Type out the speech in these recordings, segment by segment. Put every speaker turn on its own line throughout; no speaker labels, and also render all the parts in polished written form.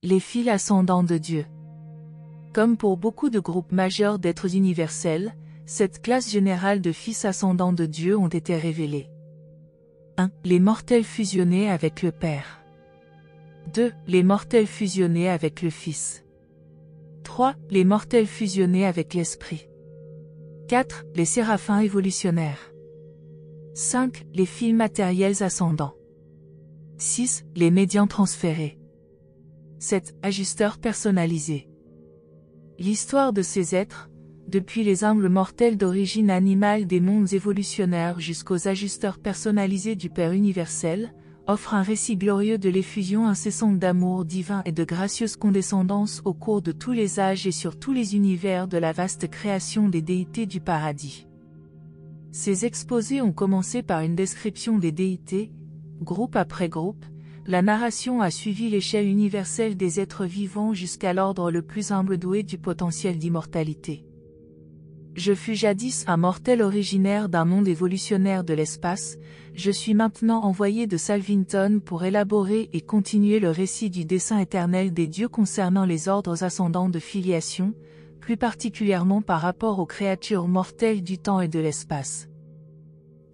Les fils ascendants de Dieu. Comme pour beaucoup de groupes majeurs d'êtres universels, cette classe générale de fils ascendants de Dieu ont été révélés. 1. Les mortels fusionnés avec le Père. 2. Les mortels fusionnés avec le Fils. 3. Les mortels fusionnés avec l'Esprit. 4. Les séraphins évolutionnaires. 5. Les fils matériels ascendants. 6. Les médians transférés. 7. Ajusteurs personnalisés. L'histoire de ces êtres, depuis les humbles mortels d'origine animale des mondes évolutionnaires jusqu'aux ajusteurs personnalisés du Père universel, offre un récit glorieux de l'effusion incessante d'amour divin et de gracieuse condescendance au cours de tous les âges et sur tous les univers de la vaste création des déités du paradis. Ces exposés ont commencé par une description des déités, groupe après groupe. La narration a suivi l'échelle universelle des êtres vivants jusqu'à l'ordre le plus humble doué du potentiel d'immortalité. Je fus jadis un mortel originaire d'un monde évolutionnaire de l'espace, je suis maintenant envoyé de Salvington pour élaborer et continuer le récit du dessein éternel des dieux concernant les ordres ascendants de filiation, plus particulièrement par rapport aux créatures mortelles du temps et de l'espace.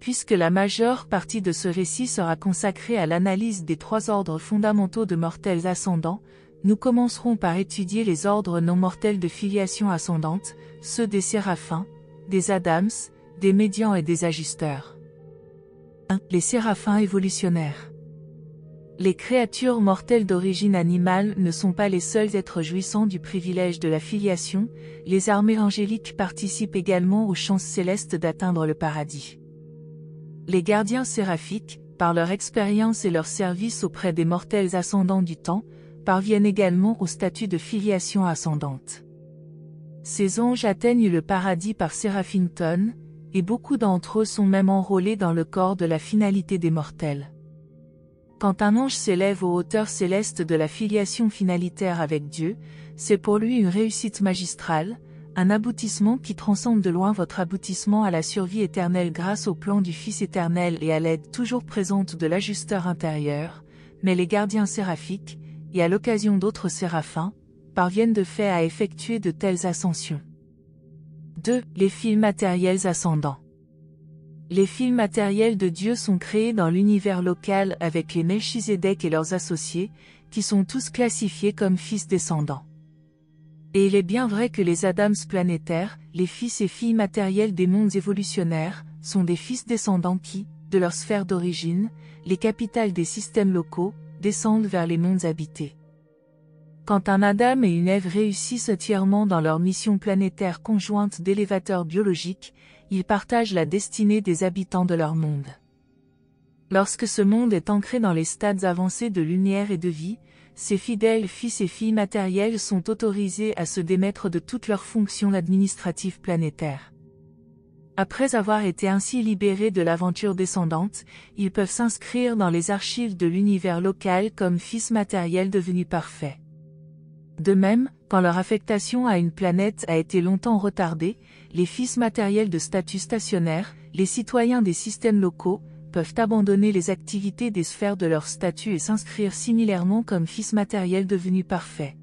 Puisque la majeure partie de ce récit sera consacrée à l'analyse des 3 ordres fondamentaux de mortels ascendants, nous commencerons par étudier les ordres non mortels de filiation ascendante, ceux des séraphins, des Adams, des médians et des ajusteurs. 1. Les séraphins évolutionnaires. Les créatures mortelles d'origine animale ne sont pas les seuls êtres jouissant du privilège de la filiation, les armées angéliques participent également aux chances célestes d'atteindre le paradis. Les gardiens séraphiques, par leur expérience et leur service auprès des mortels ascendants du temps, parviennent également au statut de filiation ascendante. Ces anges atteignent le paradis par Séraphington, et beaucoup d'entre eux sont même enrôlés dans le corps de la finalité des mortels. Quand un ange s'élève aux hauteurs célestes de la filiation finalitaire avec Dieu, c'est pour lui une réussite magistrale, un aboutissement qui transcende de loin votre aboutissement à la survie éternelle grâce au plan du Fils éternel et à l'aide toujours présente de l'ajusteur intérieur, mais les gardiens séraphiques, et à l'occasion d'autres séraphins, parviennent de fait à effectuer de telles ascensions. 2. Les fils matériels ascendants. Les fils matériels de Dieu sont créés dans l'univers local avec les Melchizedek et leurs associés, qui sont tous classifiés comme fils descendants. Et il est bien vrai que les Adams planétaires, les fils et filles matériels des mondes évolutionnaires, sont des fils descendants qui, de leur sphère d'origine, les capitales des systèmes locaux, descendent vers les mondes habités. Quand un Adam et une Ève réussissent entièrement dans leur mission planétaire conjointe d'élévateurs biologiques, ils partagent la destinée des habitants de leur monde. Lorsque ce monde est ancré dans les stades avancés de lumière et de vie, ces fidèles fils et filles matériels sont autorisés à se démettre de toutes leurs fonctions administratives planétaires. Après avoir été ainsi libérés de l'aventure descendante, ils peuvent s'inscrire dans les archives de l'univers local comme fils matériels devenus parfaits. De même, quand leur affectation à une planète a été longtemps retardée, les fils matériels de statut stationnaire, les citoyens des systèmes locaux, peuvent abandonner les activités des sphères de leur statut et s'inscrire similairement comme fils matériels devenus parfaits.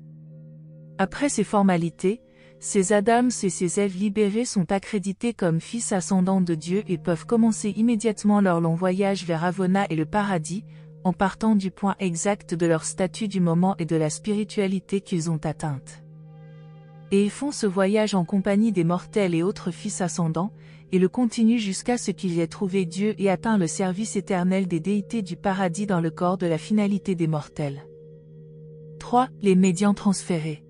Après ces formalités, ces Adams et ces Èves libérés sont accrédités comme fils ascendants de Dieu et peuvent commencer immédiatement leur long voyage vers Avona et le paradis, en partant du point exact de leur statut du moment et de la spiritualité qu'ils ont atteinte. Et ils font ce voyage en compagnie des mortels et autres fils ascendants, et le continuent jusqu'à ce qu'ils aient trouvé Dieu et atteint le service éternel des déités du paradis dans le corps de la finalité des mortels. 3. Les médians transférés.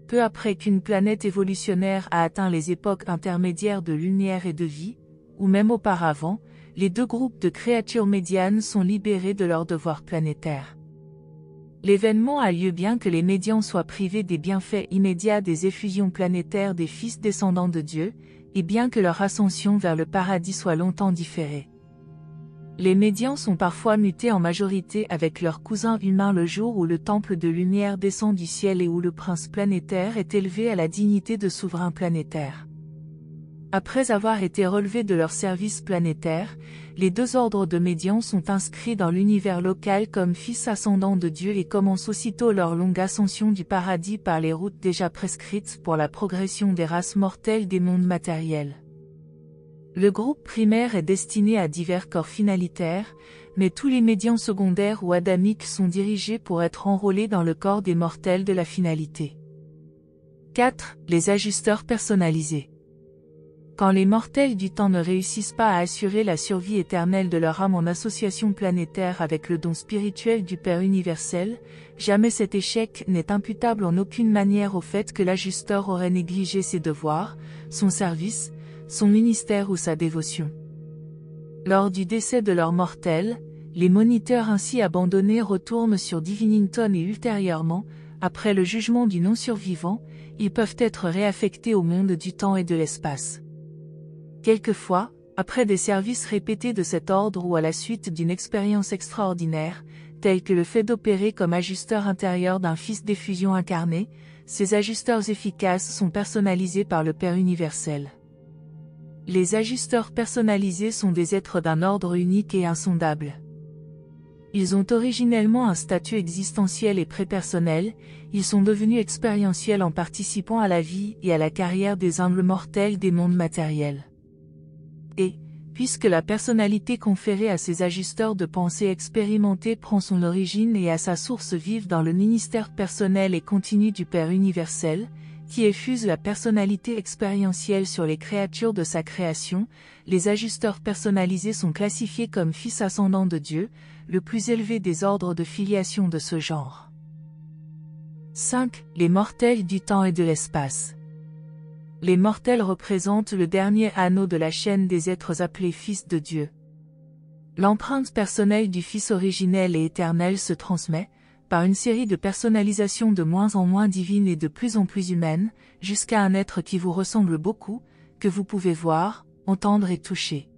Peu après qu'une planète évolutionnaire a atteint les époques intermédiaires de lumière et de vie, ou même auparavant, les 2 groupes de créatures médianes sont libérés de leurs devoirs planétaires. L'événement a lieu bien que les médians soient privés des bienfaits immédiats des effusions planétaires des fils descendants de Dieu, et bien que leur ascension vers le paradis soit longtemps différée. Les médians sont parfois mutés en majorité avec leurs cousins humains le jour où le temple de lumière descend du ciel et où le prince planétaire est élevé à la dignité de souverain planétaire. Après avoir été relevés de leur service planétaire, les deux ordres de médians sont inscrits dans l'univers local comme fils ascendants de Dieu et commencent aussitôt leur longue ascension du paradis par les routes déjà prescrites pour la progression des races mortelles des mondes matériels. Le groupe primaire est destiné à divers corps finalitaires, mais tous les médians secondaires ou adamiques sont dirigés pour être enrôlés dans le corps des mortels de la finalité. 4. Les ajusteurs personnalisés. Quand les mortels du temps ne réussissent pas à assurer la survie éternelle de leur âme en association planétaire avec le don spirituel du Père universel, jamais cet échec n'est imputable en aucune manière au fait que l'ajusteur aurait négligé ses devoirs, son service, son ministère ou sa dévotion. Lors du décès de leur mortel, les moniteurs ainsi abandonnés retournent sur Divinington et ultérieurement, après le jugement du non-survivant, ils peuvent être réaffectés au monde du temps et de l'espace. Quelquefois, après des services répétés de cet ordre ou à la suite d'une expérience extraordinaire, telle que le fait d'opérer comme ajusteur intérieur d'un fils d'effusion incarné, ces ajusteurs efficaces sont personnalisés par le Père universel. Les ajusteurs personnalisés sont des êtres d'un ordre unique et insondable. Ils ont originellement un statut existentiel et prépersonnel, ils sont devenus expérientiels en participant à la vie et à la carrière des humbles mortels des mondes matériels. Et, puisque la personnalité conférée à ces ajusteurs de pensée expérimentés prend son origine et a sa source vive dans le ministère personnel et continu du Père universel, qui effuse la personnalité expérientielle sur les créatures de sa création, les ajusteurs personnalisés sont classifiés comme fils ascendants de Dieu, le plus élevé des ordres de filiation de ce genre. 5. Les mortels du temps et de l'espace. Les mortels représentent le dernier anneau de la chaîne des êtres appelés fils de Dieu. L'empreinte personnelle du Fils originel et éternel se transmet, par une série de personnalisations de moins en moins divines et de plus en plus humaines, jusqu'à un être qui vous ressemble beaucoup, que vous pouvez voir, entendre et toucher.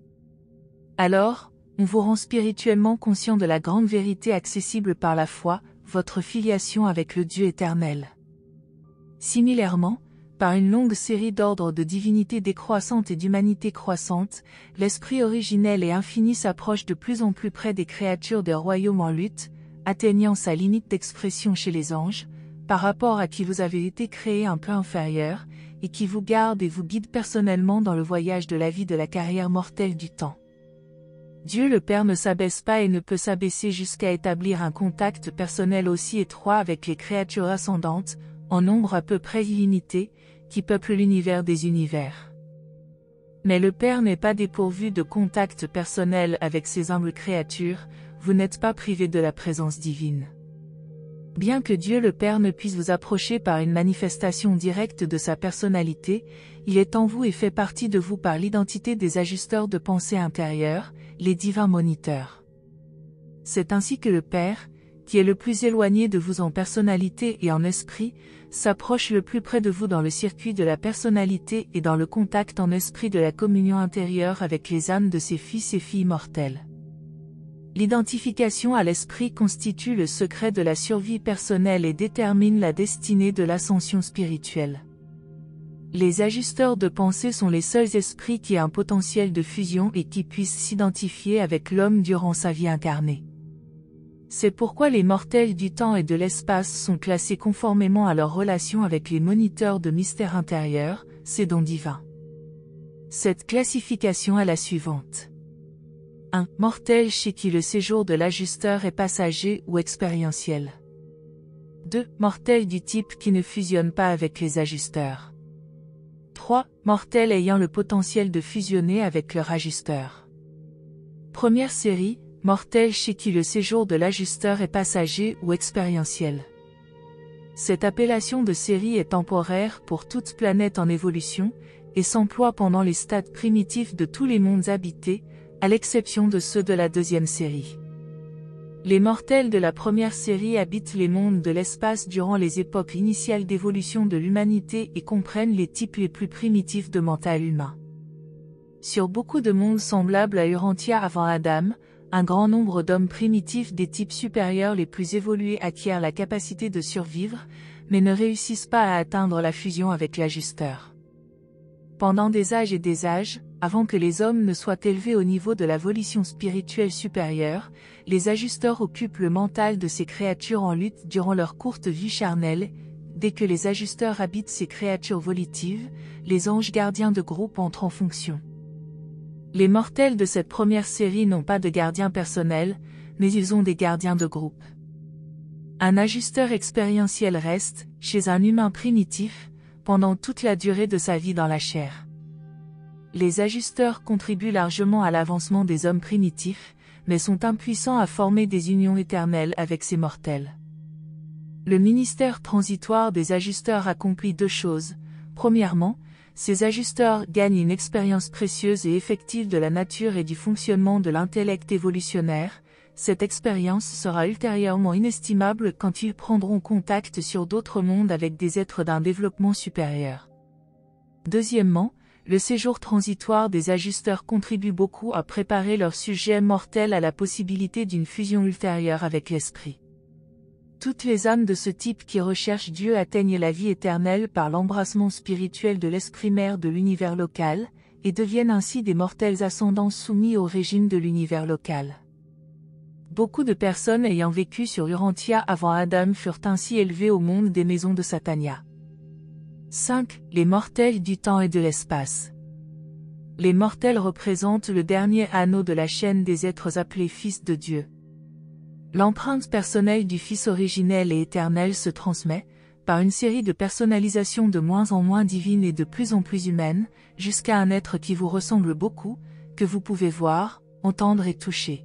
Alors, on vous rend spirituellement conscient de la grande vérité accessible par la foi, votre filiation avec le Dieu éternel. Similairement, par une longue série d'ordres de divinité décroissante et d'humanité croissante, l'esprit originel et infini s'approche de plus en plus près des créatures des royaumes en lutte, atteignant sa limite d'expression chez les anges, par rapport à qui vous avez été créé un peu inférieur, et qui vous garde et vous guide personnellement dans le voyage de la vie de la carrière mortelle du temps. Dieu le Père ne s'abaisse pas et ne peut s'abaisser jusqu'à établir un contact personnel aussi étroit avec les créatures ascendantes, en nombre à peu près illimité, qui peuplent l'univers des univers. Mais le Père n'est pas dépourvu de contact personnel avec ces humbles créatures, vous n'êtes pas privé de la présence divine. Bien que Dieu le Père ne puisse vous approcher par une manifestation directe de sa personnalité, il est en vous et fait partie de vous par l'identité des ajusteurs de pensée intérieure, les divins moniteurs. C'est ainsi que le Père, qui est le plus éloigné de vous en personnalité et en esprit, s'approche le plus près de vous dans le circuit de la personnalité et dans le contact en esprit de la communion intérieure avec les âmes de ses fils et filles mortels. L'identification à l'esprit constitue le secret de la survie personnelle et détermine la destinée de l'ascension spirituelle. Les ajusteurs de pensée sont les seuls esprits qui aient un potentiel de fusion et qui puissent s'identifier avec l'homme durant sa vie incarnée. C'est pourquoi les mortels du temps et de l'espace sont classés conformément à leur relation avec les moniteurs de mystère intérieur, ces dons divins. Cette classification est la suivante. 1. Mortel chez qui le séjour de l'ajusteur est passager ou expérientiel. 2. Mortel du type qui ne fusionne pas avec les ajusteurs. 3. Mortels ayant le potentiel de fusionner avec leur ajusteur. Première série, mortels chez qui le séjour de l'ajusteur est passager ou expérientiel. Cette appellation de série est temporaire pour toute planète en évolution, et s'emploie pendant les stades primitifs de tous les mondes habités, à l'exception de ceux de la deuxième série. Les mortels de la première série habitent les mondes de l'espace durant les époques initiales d'évolution de l'humanité et comprennent les types les plus primitifs de mental humain. Sur beaucoup de mondes semblables à Urantia avant Adam, un grand nombre d'hommes primitifs des types supérieurs les plus évolués acquièrent la capacité de survivre, mais ne réussissent pas à atteindre la fusion avec l'ajusteur. Pendant des âges et des âges, avant que les hommes ne soient élevés au niveau de la volition spirituelle supérieure, les ajusteurs occupent le mental de ces créatures en lutte durant leur courte vie charnelle. Dès que les ajusteurs habitent ces créatures volitives, les anges gardiens de groupe entrent en fonction. Les mortels de cette première série n'ont pas de gardien personnel, mais ils ont des gardiens de groupe. Un ajusteur expérientiel reste, chez un humain primitif, pendant toute la durée de sa vie dans la chair. Les ajusteurs contribuent largement à l'avancement des hommes primitifs, mais sont impuissants à former des unions éternelles avec ces mortels. Le ministère transitoire des ajusteurs accomplit deux choses. Premièrement, ces ajusteurs gagnent une expérience précieuse et effective de la nature et du fonctionnement de l'intellect évolutionnaire. Cette expérience sera ultérieurement inestimable quand ils prendront contact sur d'autres mondes avec des êtres d'un développement supérieur. Deuxièmement, le séjour transitoire des ajusteurs contribue beaucoup à préparer leur sujet mortel à la possibilité d'une fusion ultérieure avec l'esprit. Toutes les âmes de ce type qui recherchent Dieu atteignent la vie éternelle par l'embrassement spirituel de l'esprit mère de l'univers local, et deviennent ainsi des mortels ascendants soumis au régime de l'univers local. Beaucoup de personnes ayant vécu sur Urantia avant Adam furent ainsi élevées au monde des maisons de Satania. 5. Les mortels du temps et de l'espace. Les mortels représentent le dernier anneau de la chaîne des êtres appelés fils de Dieu. L'empreinte personnelle du Fils originel et éternel se transmet, par une série de personnalisations de moins en moins divines et de plus en plus humaines, jusqu'à un être qui vous ressemble beaucoup, que vous pouvez voir, entendre et toucher.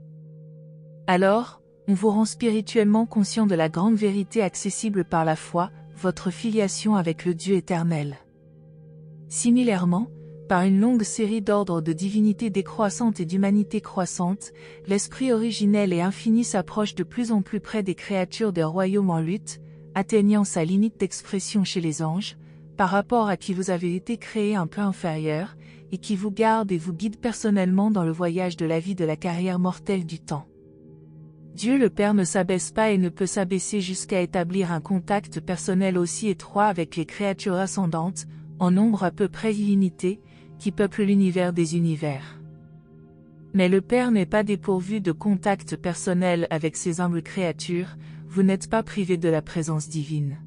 Alors, on vous rend spirituellement conscient de la grande vérité accessible par la foi, votre filiation avec le Dieu éternel. Similairement, par une longue série d'ordres de divinité décroissante et d'humanité croissante, l'esprit originel et infini s'approche de plus en plus près des créatures des royaumes en lutte, atteignant sa limite d'expression chez les anges, par rapport à qui vous avez été créé un peu inférieur, et qui vous garde et vous guide personnellement dans le voyage de la vie de la carrière mortelle du temps. Dieu le Père ne s'abaisse pas et ne peut s'abaisser jusqu'à établir un contact personnel aussi étroit avec les créatures ascendantes, en nombre à peu près illimité, qui peuplent l'univers des univers. Mais le Père n'est pas dépourvu de contact personnel avec ces humbles créatures, vous n'êtes pas privé de la présence divine.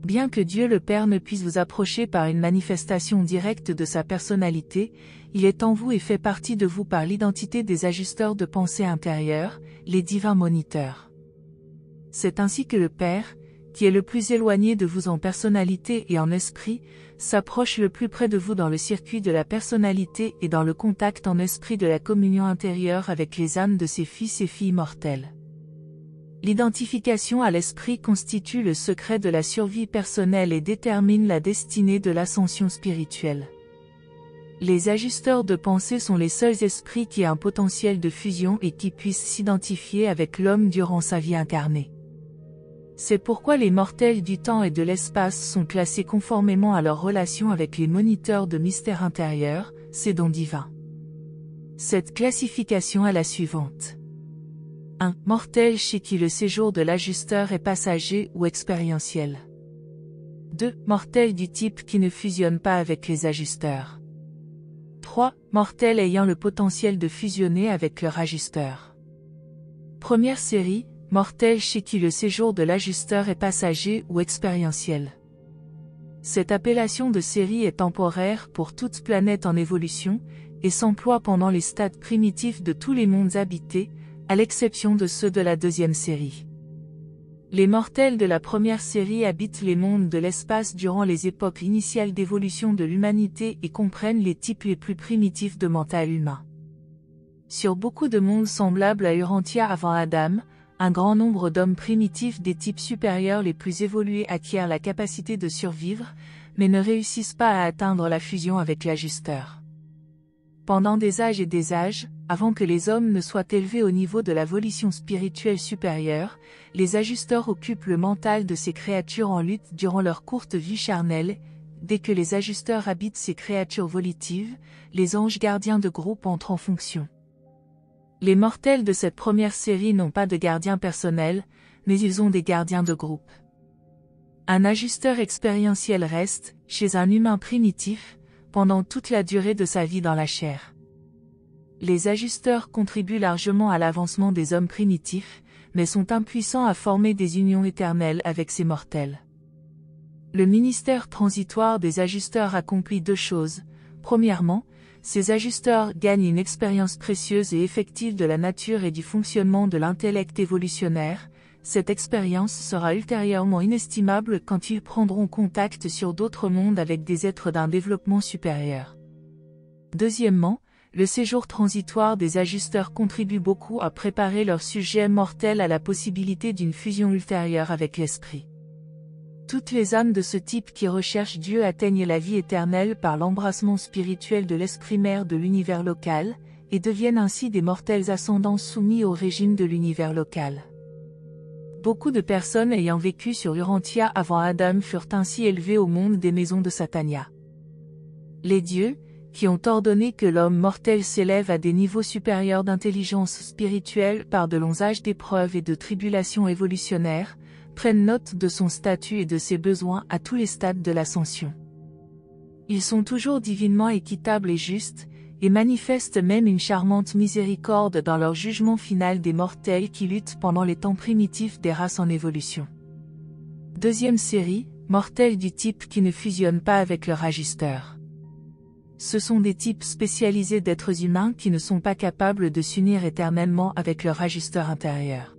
Bien que Dieu le Père ne puisse vous approcher par une manifestation directe de sa personnalité, il est en vous et fait partie de vous par l'identité des ajusteurs de pensée intérieure, les divins moniteurs. C'est ainsi que le Père, qui est le plus éloigné de vous en personnalité et en esprit, s'approche le plus près de vous dans le circuit de la personnalité et dans le contact en esprit de la communion intérieure avec les âmes de ses fils et filles mortels. L'identification à l'esprit constitue le secret de la survie personnelle et détermine la destinée de l'ascension spirituelle. Les ajusteurs de pensée sont les seuls esprits qui aient un potentiel de fusion et qui puissent s'identifier avec l'homme durant sa vie incarnée. C'est pourquoi les mortels du temps et de l'espace sont classés conformément à leur relation avec les moniteurs de mystères intérieurs, ces dons divins. Cette classification est la suivante. 1. Mortel chez qui le séjour de l'ajusteur est passager ou expérientiel. 2. Mortel du type qui ne fusionne pas avec les ajusteurs. 3. Mortels ayant le potentiel de fusionner avec leur ajusteur. Première série, mortels chez qui le séjour de l'ajusteur est passager ou expérientiel. Cette appellation de série est temporaire pour toute planète en évolution, et s'emploie pendant les stades primitifs de tous les mondes habités, à l'exception de ceux de la deuxième série. Les mortels de la première série habitent les mondes de l'espace durant les époques initiales d'évolution de l'humanité et comprennent les types les plus primitifs de mental humain. Sur beaucoup de mondes semblables à Urantia avant Adam, un grand nombre d'hommes primitifs des types supérieurs les plus évolués acquièrent la capacité de survivre, mais ne réussissent pas à atteindre la fusion avec l'ajusteur. Pendant des âges et des âges, avant que les hommes ne soient élevés au niveau de la volition spirituelle supérieure, les ajusteurs occupent le mental de ces créatures en lutte durant leur courte vie charnelle. Dès que les ajusteurs habitent ces créatures volitives, les anges gardiens de groupe entrent en fonction. Les mortels de cette première série n'ont pas de gardien personnel, mais ils ont des gardiens de groupe. Un ajusteur expérientiel reste, chez un humain primitif, pendant toute la durée de sa vie dans la chair. Les ajusteurs contribuent largement à l'avancement des hommes primitifs, mais sont impuissants à former des unions éternelles avec ces mortels. Le ministère transitoire des ajusteurs accomplit deux choses. Premièrement, ces ajusteurs gagnent une expérience précieuse et effective de la nature et du fonctionnement de l'intellect évolutionnaire. Cette expérience sera ultérieurement inestimable quand ils prendront contact sur d'autres mondes avec des êtres d'un développement supérieur. Deuxièmement, le séjour transitoire des ajusteurs contribue beaucoup à préparer leurs sujets mortels à la possibilité d'une fusion ultérieure avec l'esprit. Toutes les âmes de ce type qui recherchent Dieu atteignent la vie éternelle par l'embrassement spirituel de l'esprit mère de l'univers local, et deviennent ainsi des mortels ascendants soumis au régime de l'univers local. Beaucoup de personnes ayant vécu sur Urantia avant Adam furent ainsi élevées au monde des maisons de Satania. Les dieux, qui ont ordonné que l'homme mortel s'élève à des niveaux supérieurs d'intelligence spirituelle par de longs âges d'épreuves et de tribulations évolutionnaires, prennent note de son statut et de ses besoins à tous les stades de l'ascension. Ils sont toujours divinement équitables et justes, et manifestent même une charmante miséricorde dans leur jugement final des mortels qui luttent pendant les temps primitifs des races en évolution. Deuxième série, mortels du type qui ne fusionnent pas avec leur ajusteur. Ce sont des types spécialisés d'êtres humains qui ne sont pas capables de s'unir éternellement avec leur ajusteur intérieur.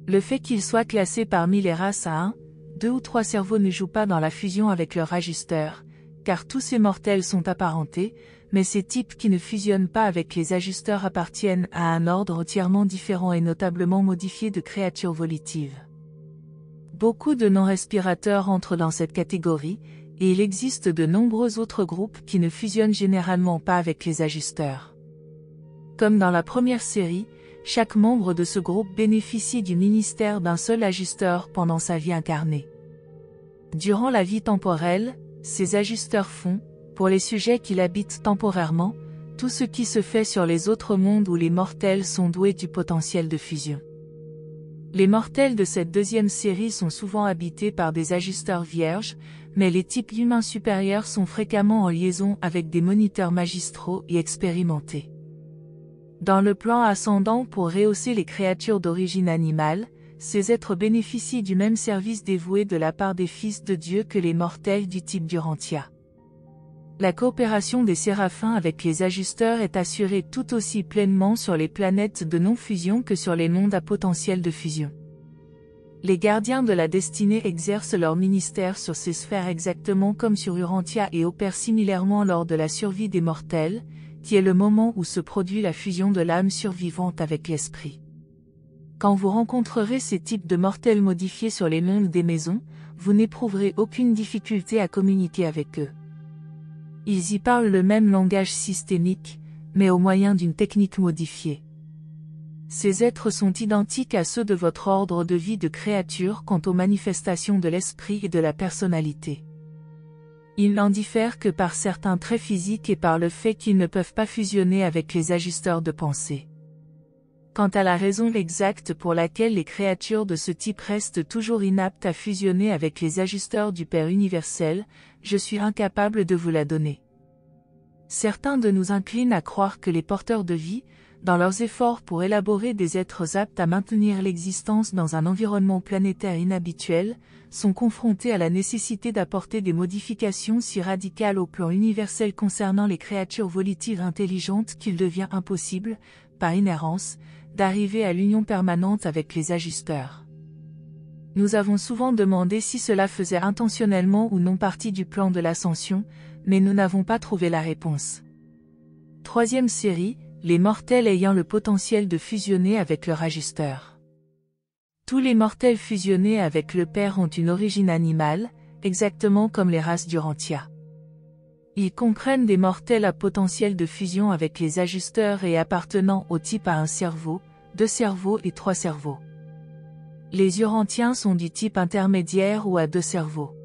Le fait qu'ils soient classés parmi les races à 1, 2 ou 3 cerveaux ne joue pas dans la fusion avec leur ajusteur, car tous ces mortels sont apparentés, mais ces types qui ne fusionnent pas avec les ajusteurs appartiennent à un ordre entièrement différent et notablement modifié de créatures volitives. Beaucoup de non-respirateurs entrent dans cette catégorie, et il existe de nombreux autres groupes qui ne fusionnent généralement pas avec les ajusteurs. Comme dans la première série, chaque membre de ce groupe bénéficie du ministère d'un seul ajusteur pendant sa vie incarnée. Durant la vie temporelle, ces ajusteurs font, pour les sujets qui l'habitent temporairement, tout ce qui se fait sur les autres mondes où les mortels sont doués du potentiel de fusion. Les mortels de cette deuxième série sont souvent habités par des ajusteurs vierges, mais les types humains supérieurs sont fréquemment en liaison avec des moniteurs magistraux et expérimentés. Dans le plan ascendant pour rehausser les créatures d'origine animale, ces êtres bénéficient du même service dévoué de la part des fils de Dieu que les mortels du type d'Urantia. La coopération des séraphins avec les ajusteurs est assurée tout aussi pleinement sur les planètes de non-fusion que sur les mondes à potentiel de fusion. Les gardiens de la destinée exercent leur ministère sur ces sphères exactement comme sur Urantia et opèrent similairement lors de la survie des mortels, qui est le moment où se produit la fusion de l'âme survivante avec l'esprit. Quand vous rencontrerez ces types de mortels modifiés sur les mondes des maisons, vous n'éprouverez aucune difficulté à communiquer avec eux. Ils y parlent le même langage systémique, mais au moyen d'une technique modifiée. Ces êtres sont identiques à ceux de votre ordre de vie de créature quant aux manifestations de l'esprit et de la personnalité. Ils n'en diffèrent que par certains traits physiques et par le fait qu'ils ne peuvent pas fusionner avec les ajusteurs de pensée. Quant à la raison exacte pour laquelle les créatures de ce type restent toujours inaptes à fusionner avec les ajusteurs du Père universel, je suis incapable de vous la donner. Certains de nous inclinent à croire que les porteurs de vie, dans leurs efforts pour élaborer des êtres aptes à maintenir l'existence dans un environnement planétaire inhabituel, sont confrontés à la nécessité d'apporter des modifications si radicales au plan universel concernant les créatures volitives intelligentes qu'il devient impossible, par inhérence, d'arriver à l'union permanente avec les ajusteurs. Nous avons souvent demandé si cela faisait intentionnellement ou non partie du plan de l'ascension, mais nous n'avons pas trouvé la réponse. Troisième série, les mortels ayant le potentiel de fusionner avec leur ajusteur. Tous les mortels fusionnés avec le Père ont une origine animale, exactement comme les races d'Urantia. Ils comprennent des mortels à potentiel de fusion avec les ajusteurs et appartenant au type à un cerveau, 2 cerveaux et 3 cerveaux. Les Urantiens sont du type intermédiaire ou à 2 cerveaux.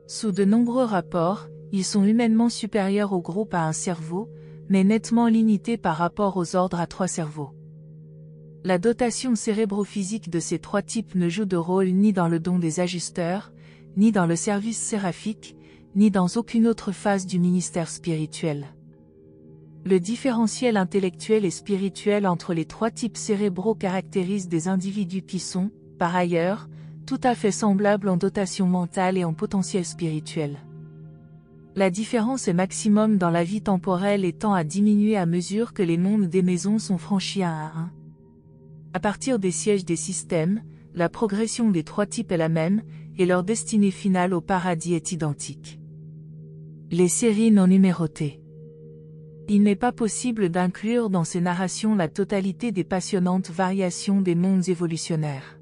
Sous de nombreux rapports, ils sont humainement supérieurs au groupe à un cerveau, mais nettement limités par rapport aux ordres à 3 cerveaux. La dotation cérébrophysique de ces 3 types ne joue de rôle ni dans le don des ajusteurs, ni dans le service séraphique, ni dans aucune autre phase du ministère spirituel. Le différentiel intellectuel et spirituel entre les trois types cérébraux caractérise des individus qui sont, par ailleurs, tout à fait semblables en dotation mentale et en potentiel spirituel. La différence est maximum dans la vie temporelle et tend à diminuer à mesure que les mondes des maisons sont franchis un à un. À partir des sièges des systèmes, la progression des trois types est la même, et leur destinée finale au paradis est identique. Les séries non numérotées. Il n'est pas possible d'inclure dans ces narrations la totalité des passionnantes variations des mondes évolutionnaires.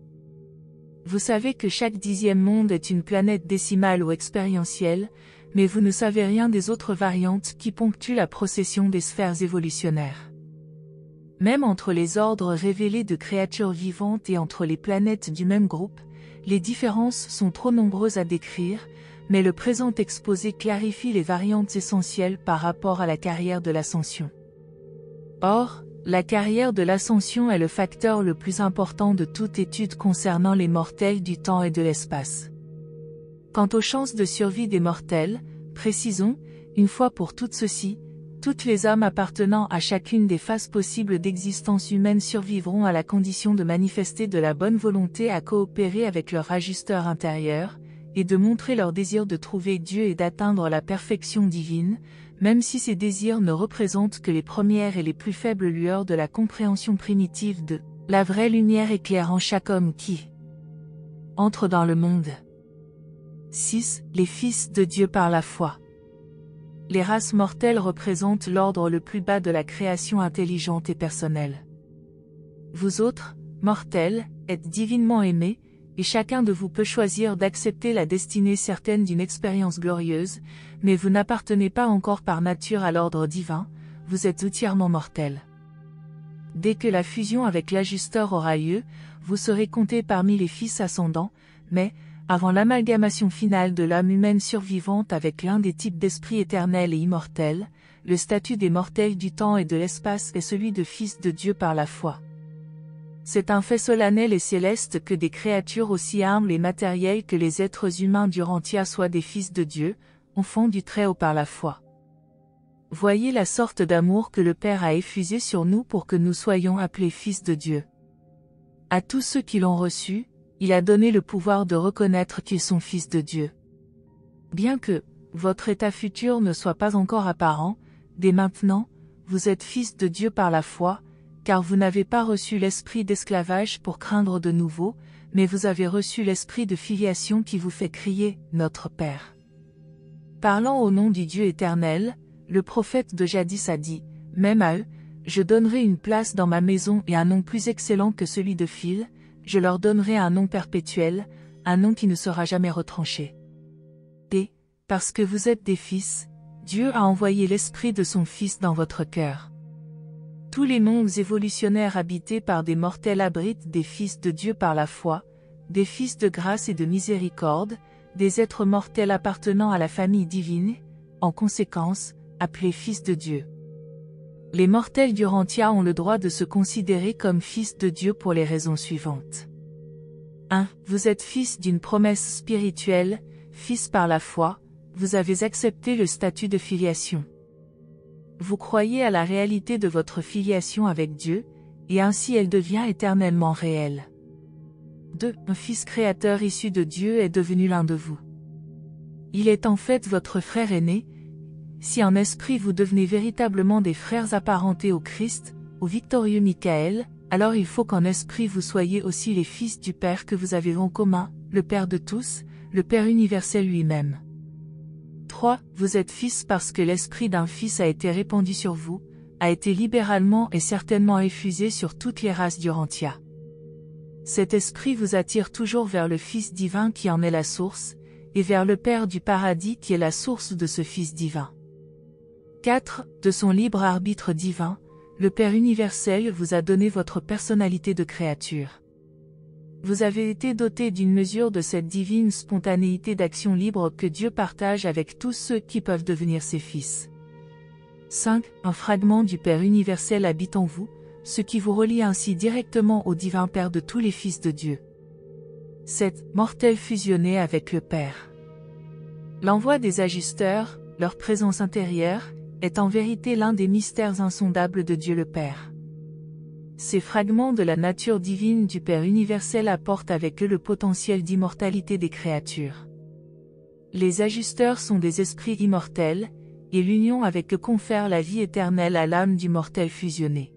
Vous savez que chaque 10e monde est une planète décimale ou expérientielle, mais vous ne savez rien des autres variantes qui ponctuent la procession des sphères évolutionnaires. Même entre les ordres révélés de créatures vivantes et entre les planètes du même groupe, les différences sont trop nombreuses à décrire, mais le présent exposé clarifie les variantes essentielles par rapport à la carrière de l'ascension. Or, la carrière de l'ascension est le facteur le plus important de toute étude concernant les mortels du temps et de l'espace. Quant aux chances de survie des mortels, précisons, une fois pour toutes ceci, toutes les âmes appartenant à chacune des phases possibles d'existence humaine survivront à la condition de manifester de la bonne volonté à coopérer avec leur ajusteur intérieur, et de montrer leur désir de trouver Dieu et d'atteindre la perfection divine, même si ces désirs ne représentent que les premières et les plus faibles lueurs de la compréhension primitive de la vraie lumière éclairant chaque homme qui entre dans le monde. 6. Les fils de Dieu par la foi. Les races mortelles représentent l'ordre le plus bas de la création intelligente et personnelle. Vous autres, mortels, êtes divinement aimés, et chacun de vous peut choisir d'accepter la destinée certaine d'une expérience glorieuse, mais vous n'appartenez pas encore par nature à l'ordre divin, vous êtes entièrement mortels. Dès que la fusion avec l'ajusteur aura lieu, vous serez comptés parmi les fils ascendants, mais, avant l'amalgamation finale de l'âme humaine survivante avec l'un des types d'esprit éternel et immortel, le statut des mortels du temps et de l'espace est celui de fils de Dieu par la foi. C'est un fait solennel et céleste que des créatures aussi humbles et matérielles que les êtres humains d'Urantia soient des fils de Dieu, enfants du Très-Haut par la foi. Voyez la sorte d'amour que le Père a effusé sur nous pour que nous soyons appelés fils de Dieu. À tous ceux qui l'ont reçu, il a donné le pouvoir de reconnaître qu'ils sont fils de Dieu. Bien que votre état futur ne soit pas encore apparent, dès maintenant, vous êtes fils de Dieu par la foi, car vous n'avez pas reçu l'esprit d'esclavage pour craindre de nouveau, mais vous avez reçu l'esprit de filiation qui vous fait crier « Notre Père ». Parlant au nom du Dieu éternel, le prophète de jadis a dit « Même à eux, je donnerai une place dans ma maison et un nom plus excellent que celui de Phil, je leur donnerai un nom perpétuel, un nom qui ne sera jamais retranché. Et, parce que vous êtes des fils, Dieu a envoyé l'esprit de son Fils dans votre cœur. Tous les mondes évolutionnaires habités par des mortels abritent des fils de Dieu par la foi, des fils de grâce et de miséricorde, des êtres mortels appartenant à la famille divine, en conséquence, appelés fils de Dieu. Les mortels d'Urantia ont le droit de se considérer comme fils de Dieu pour les raisons suivantes. 1. Vous êtes fils d'une promesse spirituelle, fils par la foi, vous avez accepté le statut de filiation. Vous croyez à la réalité de votre filiation avec Dieu, et ainsi elle devient éternellement réelle. 2. Un fils créateur issu de Dieu est devenu l'un de vous. Il est en fait votre frère aîné. Si en esprit vous devenez véritablement des frères apparentés au Christ, au victorieux Michael, alors il faut qu'en esprit vous soyez aussi les fils du Père que vous avez en commun, le Père de tous, le Père universel lui-même. 3. Vous êtes fils parce que l'esprit d'un fils a été répandu sur vous, a été libéralement et certainement effusé sur toutes les races d'Urantia. Cet esprit vous attire toujours vers le Fils divin qui en est la source, et vers le Père du paradis qui est la source de ce Fils divin. 4. De son libre arbitre divin, le Père universel vous a donné votre personnalité de créature. Vous avez été doté d'une mesure de cette divine spontanéité d'action libre que Dieu partage avec tous ceux qui peuvent devenir ses fils. 5. Un fragment du Père universel habite en vous, ce qui vous relie ainsi directement au divin Père de tous les fils de Dieu. 7. Mortel fusionné avec le Père. L'envoi des ajusteurs, leur présence intérieure, est en vérité l'un des mystères insondables de Dieu le Père. Ces fragments de la nature divine du Père universel apportent avec eux le potentiel d'immortalité des créatures. Les ajusteurs sont des esprits immortels, et l'union avec eux confère la vie éternelle à l'âme du mortel fusionné.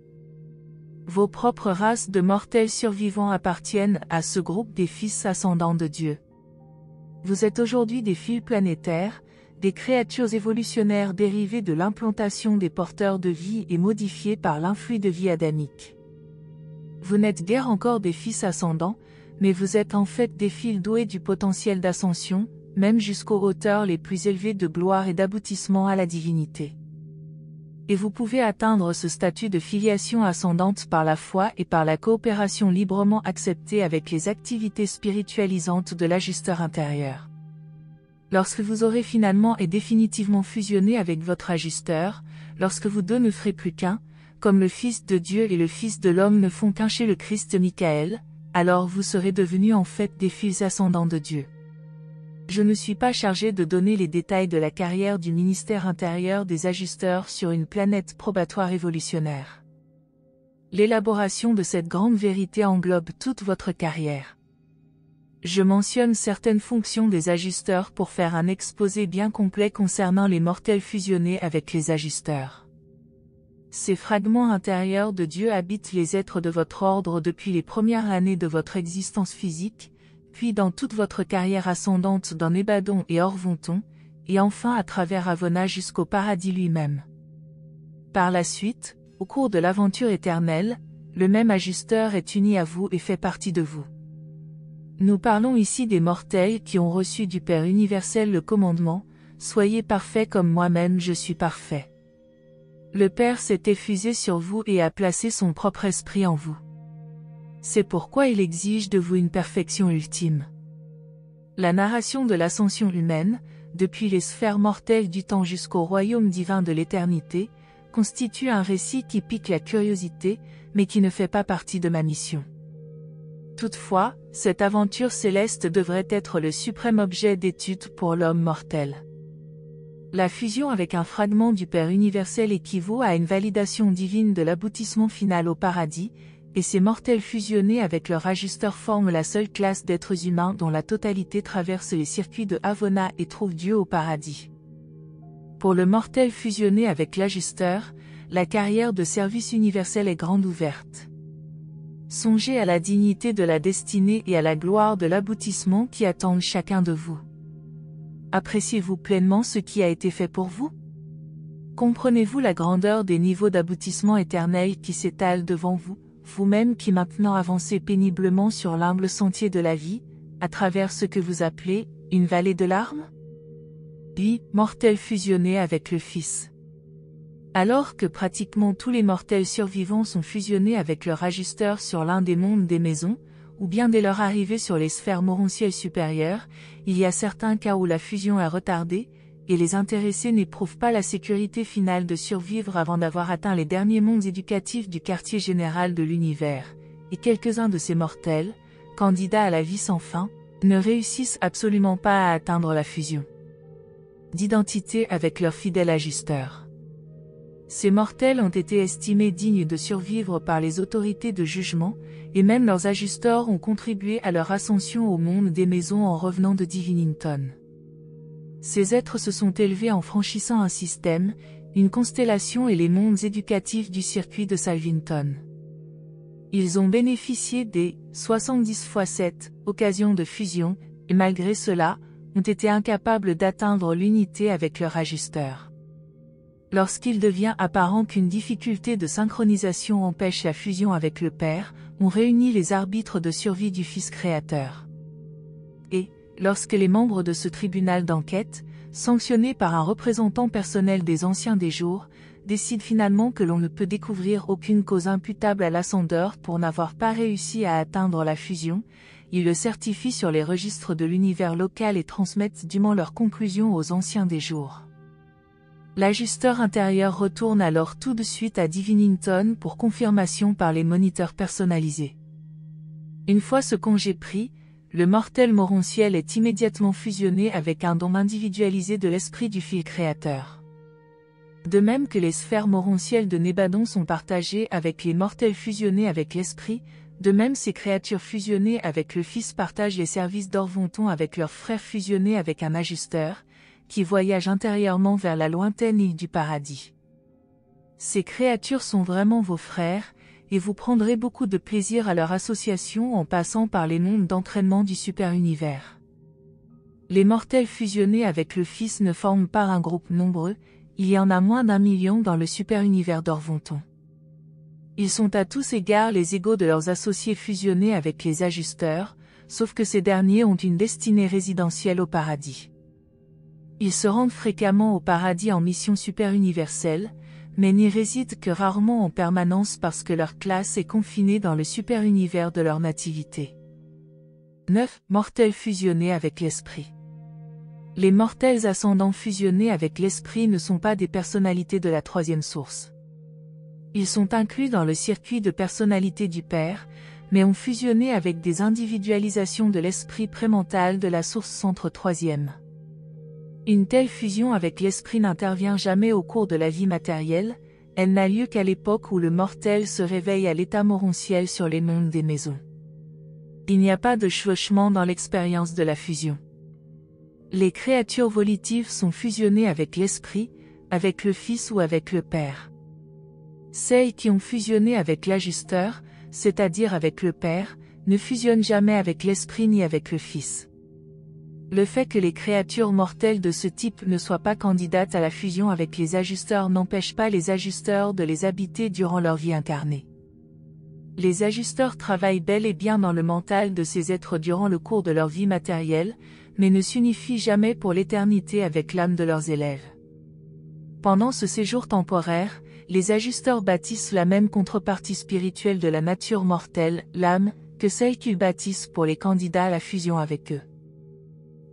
Vos propres races de mortels survivants appartiennent à ce groupe des fils ascendants de Dieu. Vous êtes aujourd'hui des fils planétaires, des créatures évolutionnaires dérivées de l'implantation des porteurs de vie et modifiées par l'influx de vie adamique. Vous n'êtes guère encore des fils ascendants, mais vous êtes en fait des fils doués du potentiel d'ascension, même jusqu'aux hauteurs les plus élevées de gloire et d'aboutissement à la divinité. Et vous pouvez atteindre ce statut de filiation ascendante par la foi et par la coopération librement acceptée avec les activités spiritualisantes de l'ajusteur intérieur. Lorsque vous aurez finalement et définitivement fusionné avec votre ajusteur, lorsque vous deux ne ferez plus qu'un, comme le Fils de Dieu et le Fils de l'homme ne font qu'un chez le Christ Michael, alors vous serez devenus en fait des fils ascendants de Dieu. Je ne suis pas chargé de donner les détails de la carrière du ministère intérieur des ajusteurs sur une planète probatoire évolutionnaire. L'élaboration de cette grande vérité englobe toute votre carrière. Je mentionne certaines fonctions des ajusteurs pour faire un exposé bien complet concernant les mortels fusionnés avec les ajusteurs. Ces fragments intérieurs de Dieu habitent les êtres de votre ordre depuis les premières années de votre existence physique, puis dans toute votre carrière ascendante dans Ébadon et Orvonton, et enfin à travers Avona jusqu'au paradis lui-même. Par la suite, au cours de l'aventure éternelle, le même ajusteur est uni à vous et fait partie de vous. Nous parlons ici des mortels qui ont reçu du Père universel le commandement, « Soyez parfaits comme moi-même je suis parfait ». Le Père s'est effusé sur vous et a placé son propre esprit en vous. C'est pourquoi il exige de vous une perfection ultime. La narration de l'ascension humaine, depuis les sphères mortelles du temps jusqu'au royaume divin de l'éternité, constitue un récit qui pique la curiosité, mais qui ne fait pas partie de ma mission. Toutefois, cette aventure céleste devrait être le suprême objet d'étude pour l'homme mortel. La fusion avec un fragment du Père universel équivaut à une validation divine de l'aboutissement final au paradis, et ces mortels fusionnés avec leur ajusteur forment la seule classe d'êtres humains dont la totalité traverse les circuits de Avona et trouve Dieu au paradis. Pour le mortel fusionné avec l'ajusteur, la carrière de service universel est grande ouverte. Songez à la dignité de la destinée et à la gloire de l'aboutissement qui attendent chacun de vous. Appréciez-vous pleinement ce qui a été fait pour vous? Comprenez-vous la grandeur des niveaux d'aboutissement éternel qui s'étalent devant vous? Vous-même qui maintenant avancez péniblement sur l'humble sentier de la vie, à travers ce que vous appelez une vallée de larmes? Oui, mortel fusionné avec le Fils. Alors que pratiquement tous les mortels survivants sont fusionnés avec leur ajusteur sur l'un des mondes des maisons, ou bien dès leur arrivée sur les sphères morontielles supérieures, il y a certains cas où la fusion est retardée, et les intéressés n'éprouvent pas la sécurité finale de survivre avant d'avoir atteint les derniers mondes éducatifs du quartier général de l'univers, et quelques-uns de ces mortels, candidats à la vie sans fin, ne réussissent absolument pas à atteindre la fusion d'identité avec leur fidèle ajusteur. Ces mortels ont été estimés dignes de survivre par les autorités de jugement, et même leurs ajusteurs ont contribué à leur ascension au monde des maisons en revenant de Divinington. Ces êtres se sont élevés en franchissant un système, une constellation et les mondes éducatifs du circuit de Salvington. Ils ont bénéficié des 70 x 7 occasions de fusion, et malgré cela, ont été incapables d'atteindre l'unité avec leur ajusteur. Lorsqu'il devient apparent qu'une difficulté de synchronisation empêche la fusion avec le Père, on réunit les arbitres de survie du Fils créateur. Et, lorsque les membres de ce tribunal d'enquête, sanctionnés par un représentant personnel des anciens des jours, décident finalement que l'on ne peut découvrir aucune cause imputable à l'ascendeur pour n'avoir pas réussi à atteindre la fusion, ils le certifient sur les registres de l'univers local et transmettent dûment leurs conclusions aux anciens des jours. L'ajusteur intérieur retourne alors tout de suite à Divinington pour confirmation par les moniteurs personnalisés. Une fois ce congé pris, le mortel morontiel est immédiatement fusionné avec un don individualisé de l'esprit du fil créateur. De même que les sphères morontielles de Nébadon sont partagées avec les mortels fusionnés avec l'esprit, de même ces créatures fusionnées avec le Fils partagent les services d'Orvonton avec leurs frères fusionnés avec un ajusteur, qui voyage intérieurement vers la lointaine île du paradis. Ces créatures sont vraiment vos frères, et vous prendrez beaucoup de plaisir à leur association en passant par les mondes d'entraînement du super-univers. Les mortels fusionnés avec le Fils ne forment pas un groupe nombreux, il y en a moins d'1 million dans le super-univers d'Orvonton. Ils sont à tous égards les égaux de leurs associés fusionnés avec les ajusteurs, sauf que ces derniers ont une destinée résidentielle au paradis. Ils se rendent fréquemment au paradis en mission super-universelle, mais n'y résident que rarement en permanence parce que leur classe est confinée dans le super-univers de leur nativité. 9. Mortels fusionnés avec l'esprit. Les mortels ascendants fusionnés avec l'esprit ne sont pas des personnalités de la troisième source. Ils sont inclus dans le circuit de personnalité du Père, mais ont fusionné avec des individualisations de l'esprit prémental de la source centre troisième. Une telle fusion avec l'esprit n'intervient jamais au cours de la vie matérielle, elle n'a lieu qu'à l'époque où le mortel se réveille à l'état morontiel sur les mondes des maisons. Il n'y a pas de chevauchement dans l'expérience de la fusion. Les créatures volitives sont fusionnées avec l'esprit, avec le Fils ou avec le Père. Celles qui ont fusionné avec l'ajusteur, c'est-à-dire avec le Père, ne fusionnent jamais avec l'esprit ni avec le Fils. Le fait que les créatures mortelles de ce type ne soient pas candidates à la fusion avec les ajusteurs n'empêche pas les ajusteurs de les habiter durant leur vie incarnée. Les ajusteurs travaillent bel et bien dans le mental de ces êtres durant le cours de leur vie matérielle, mais ne s'unifient jamais pour l'éternité avec l'âme de leurs élèves. Pendant ce séjour temporaire, les ajusteurs bâtissent la même contrepartie spirituelle de la nature mortelle, l'âme, que celle qu'ils bâtissent pour les candidats à la fusion avec eux.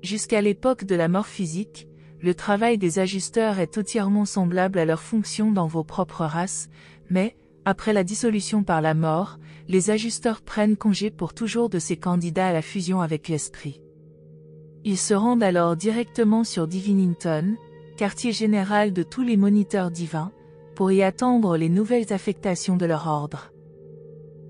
Jusqu'à l'époque de la mort physique, le travail des ajusteurs est entièrement semblable à leur fonction dans vos propres races, mais, après la dissolution par la mort, les ajusteurs prennent congé pour toujours de ces candidats à la fusion avec l'esprit. Ils se rendent alors directement sur Divinington, quartier général de tous les moniteurs divins, pour y attendre les nouvelles affectations de leur ordre.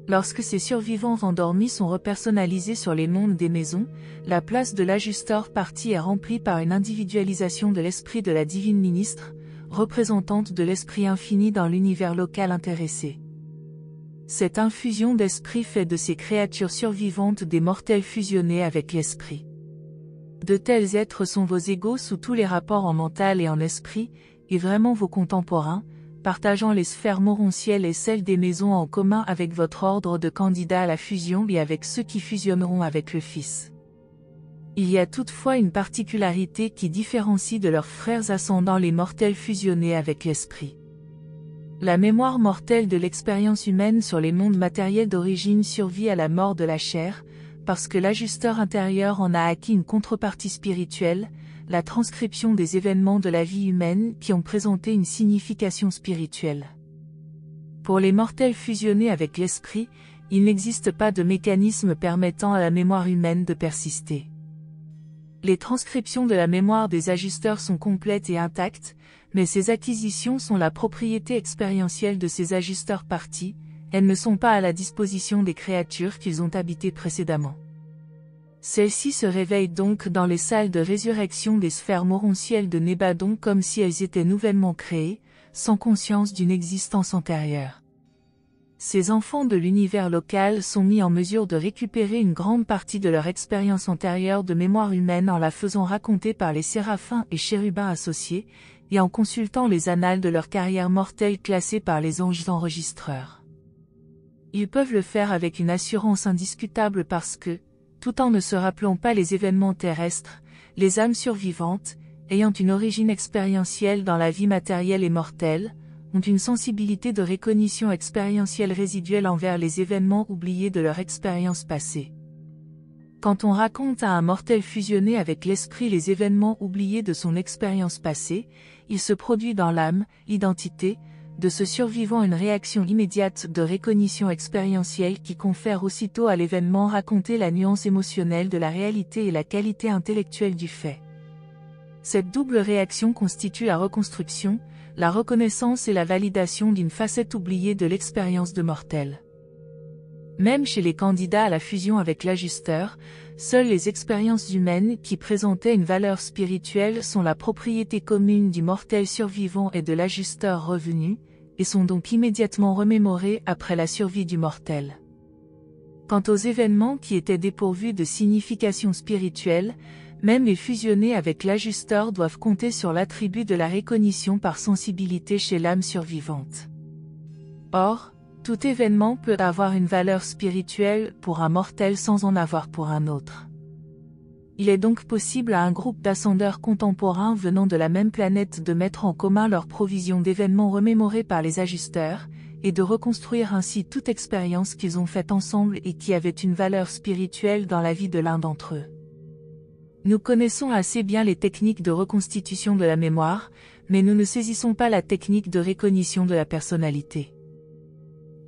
Lorsque ces survivants endormis sont repersonnalisés sur les mondes des maisons, la place de l'ajusteur parti est remplie par une individualisation de l'esprit de la divine ministre, représentante de l'esprit infini dans l'univers local intéressé. Cette infusion d'esprit fait de ces créatures survivantes des mortels fusionnés avec l'esprit. De tels êtres sont vos égaux sous tous les rapports en mental et en esprit, et vraiment vos contemporains, partageant les sphères morontielles et celles des maisons en commun avec votre ordre de candidats à la fusion et avec ceux qui fusionneront avec le Fils. Il y a toutefois une particularité qui différencie de leurs frères ascendants les mortels fusionnés avec l'esprit. La mémoire mortelle de l'expérience humaine sur les mondes matériels d'origine survit à la mort de la chair, parce que l'ajusteur intérieur en a acquis une contrepartie spirituelle, la transcription des événements de la vie humaine qui ont présenté une signification spirituelle. Pour les mortels fusionnés avec l'esprit, il n'existe pas de mécanisme permettant à la mémoire humaine de persister. Les transcriptions de la mémoire des ajusteurs sont complètes et intactes, mais ces acquisitions sont la propriété expérientielle de ces ajusteurs partis, elles ne sont pas à la disposition des créatures qu'ils ont habitées précédemment. Celles-ci se réveillent donc dans les salles de résurrection des sphères morontielles de Nébadon comme si elles étaient nouvellement créées, sans conscience d'une existence antérieure. Ces enfants de l'univers local sont mis en mesure de récupérer une grande partie de leur expérience antérieure de mémoire humaine en la faisant raconter par les séraphins et chérubins associés, et en consultant les annales de leur carrière mortelle classées par les anges enregistreurs. Ils peuvent le faire avec une assurance indiscutable parce que, tout en ne se rappelant pas les événements terrestres, les âmes survivantes, ayant une origine expérientielle dans la vie matérielle et mortelle, ont une sensibilité de recognition expérientielle résiduelle envers les événements oubliés de leur expérience passée. Quand on raconte à un mortel fusionné avec l'esprit les événements oubliés de son expérience passée, il se produit dans l'âme, l'identité, de ce survivant une réaction immédiate de recognition expérientielle qui confère aussitôt à l'événement raconté la nuance émotionnelle de la réalité et la qualité intellectuelle du fait. Cette double réaction constitue la reconstruction, la reconnaissance et la validation d'une facette oubliée de l'expérience de mortel. Même chez les candidats à la fusion avec l'ajusteur, seules les expériences humaines qui présentaient une valeur spirituelle sont la propriété commune du mortel survivant et de l'ajusteur revenu, et sont donc immédiatement remémorées après la survie du mortel. Quant aux événements qui étaient dépourvus de signification spirituelle, même les fusionnés avec l'ajusteur doivent compter sur l'attribut de la recognition par sensibilité chez l'âme survivante. Or, tout événement peut avoir une valeur spirituelle pour un mortel sans en avoir pour un autre. Il est donc possible à un groupe d'ascendeurs contemporains venant de la même planète de mettre en commun leurs provisions d'événements remémorés par les ajusteurs, et de reconstruire ainsi toute expérience qu'ils ont faite ensemble et qui avait une valeur spirituelle dans la vie de l'un d'entre eux. Nous connaissons assez bien les techniques de reconstitution de la mémoire, mais nous ne saisissons pas la technique de recognition de la personnalité.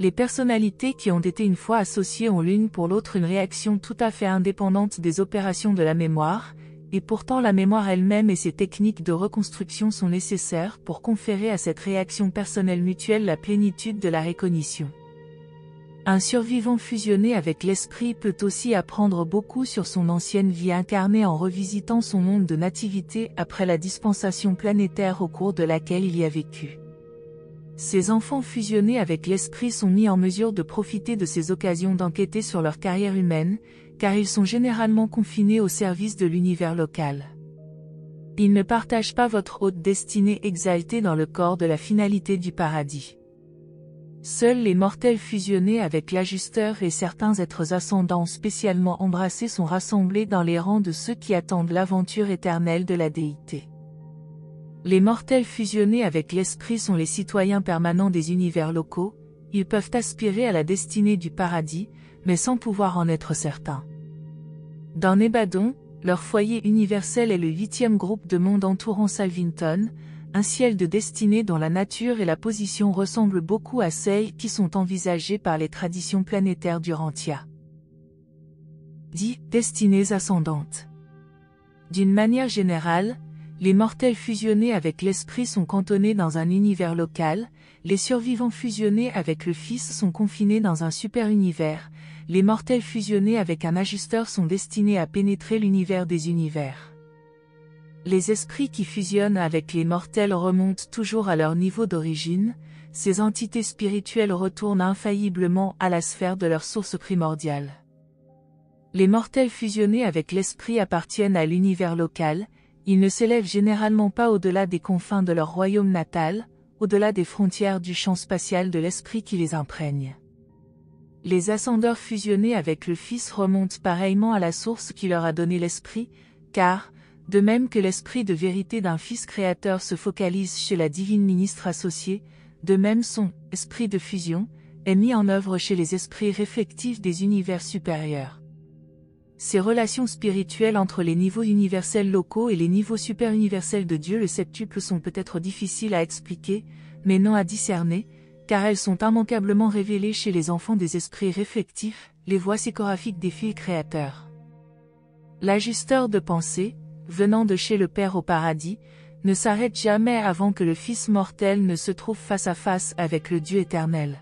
Les personnalités qui ont été une fois associées ont l'une pour l'autre une réaction tout à fait indépendante des opérations de la mémoire, et pourtant la mémoire elle-même et ses techniques de reconstruction sont nécessaires pour conférer à cette réaction personnelle mutuelle la plénitude de la recognition. Un survivant fusionné avec l'esprit peut aussi apprendre beaucoup sur son ancienne vie incarnée en revisitant son monde de nativité après la dispensation planétaire au cours de laquelle il y a vécu. Ces enfants fusionnés avec l'esprit sont mis en mesure de profiter de ces occasions d'enquêter sur leur carrière humaine, car ils sont généralement confinés au service de l'univers local. Ils ne partagent pas votre haute destinée exaltée dans le corps de la finalité du paradis. Seuls les mortels fusionnés avec l'ajusteur et certains êtres ascendants spécialement embrassés sont rassemblés dans les rangs de ceux qui attendent l'aventure éternelle de la déité. Les mortels fusionnés avec l'esprit sont les citoyens permanents des univers locaux, ils peuvent aspirer à la destinée du paradis, mais sans pouvoir en être certains. Dans Nebadon, leur foyer universel est le 8e groupe de mondes entourant Salvington, un ciel de destinée dont la nature et la position ressemblent beaucoup à celles qui sont envisagées par les traditions planétaires d'Urantia. Dit destinées ascendantes. D'une manière générale, les mortels fusionnés avec l'esprit sont cantonnés dans un univers local, les survivants fusionnés avec le Fils sont confinés dans un super-univers, les mortels fusionnés avec un ajusteur sont destinés à pénétrer l'univers des univers. Les esprits qui fusionnent avec les mortels remontent toujours à leur niveau d'origine, ces entités spirituelles retournent infailliblement à la sphère de leur source primordiale. Les mortels fusionnés avec l'esprit appartiennent à l'univers local, ils ne s'élèvent généralement pas au-delà des confins de leur royaume natal, au-delà des frontières du champ spatial de l'esprit qui les imprègne. Les ascendeurs fusionnés avec le Fils remontent pareillement à la source qui leur a donné l'esprit, car, de même que l'esprit de vérité d'un Fils créateur se focalise chez la divine ministre associée, de même son « esprit de fusion » est mis en œuvre chez les esprits réflectifs des univers supérieurs. Ces relations spirituelles entre les niveaux universels locaux et les niveaux super-universels de Dieu le septuple sont peut-être difficiles à expliquer, mais non à discerner, car elles sont immanquablement révélées chez les enfants des esprits réflectifs, les voix séphraphiques des fils créateurs. L'ajusteur de pensée, venant de chez le Père au paradis, ne s'arrête jamais avant que le Fils mortel ne se trouve face à face avec le Dieu éternel.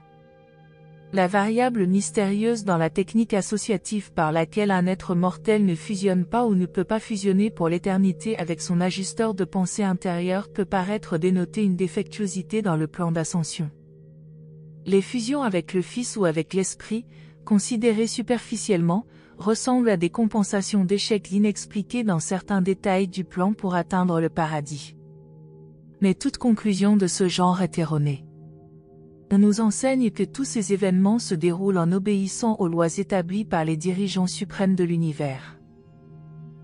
La variable mystérieuse dans la technique associative par laquelle un être mortel ne fusionne pas ou ne peut pas fusionner pour l'éternité avec son ajusteur de pensée intérieur peut paraître dénoter une défectuosité dans le plan d'ascension. Les fusions avec le Fils ou avec l'Esprit, considérées superficiellement, ressemblent à des compensations d'échecs inexpliqués dans certains détails du plan pour atteindre le paradis. Mais toute conclusion de ce genre est erronée. On nous enseigne que tous ces événements se déroulent en obéissant aux lois établies par les dirigeants suprêmes de l'univers.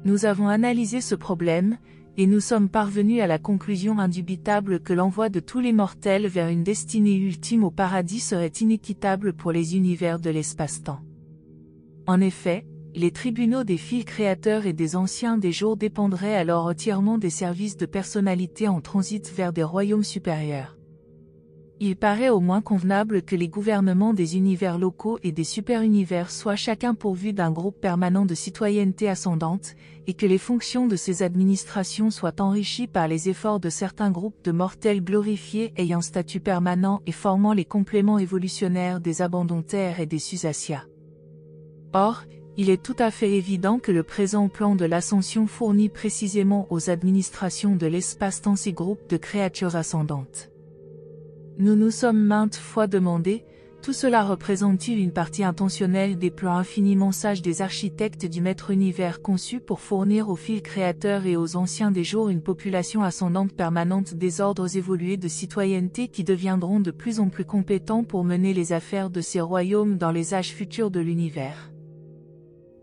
Nous avons analysé ce problème, et nous sommes parvenus à la conclusion indubitable que l'envoi de tous les mortels vers une destinée ultime au paradis serait inéquitable pour les univers de l'espace-temps. En effet, les tribunaux des fils créateurs et des anciens des jours dépendraient alors entièrement des services de personnalité en transit vers des royaumes supérieurs. Il paraît au moins convenable que les gouvernements des univers locaux et des super-univers soient chacun pourvus d'un groupe permanent de citoyenneté ascendante, et que les fonctions de ces administrations soient enrichies par les efforts de certains groupes de mortels glorifiés ayant statut permanent et formant les compléments évolutionnaires des abandons-terres et des Susacia. Or, il est tout à fait évident que le présent plan de l'ascension fournit précisément aux administrations de l'espace-temps ces groupes de créatures ascendantes. Nous nous sommes maintes fois demandé, tout cela représente-t-il une partie intentionnelle des plans infiniment sages des architectes du maître univers conçus pour fournir aux fils créateurs et aux anciens des jours une population ascendante permanente des ordres évolués de citoyenneté qui deviendront de plus en plus compétents pour mener les affaires de ces royaumes dans les âges futurs de l'univers.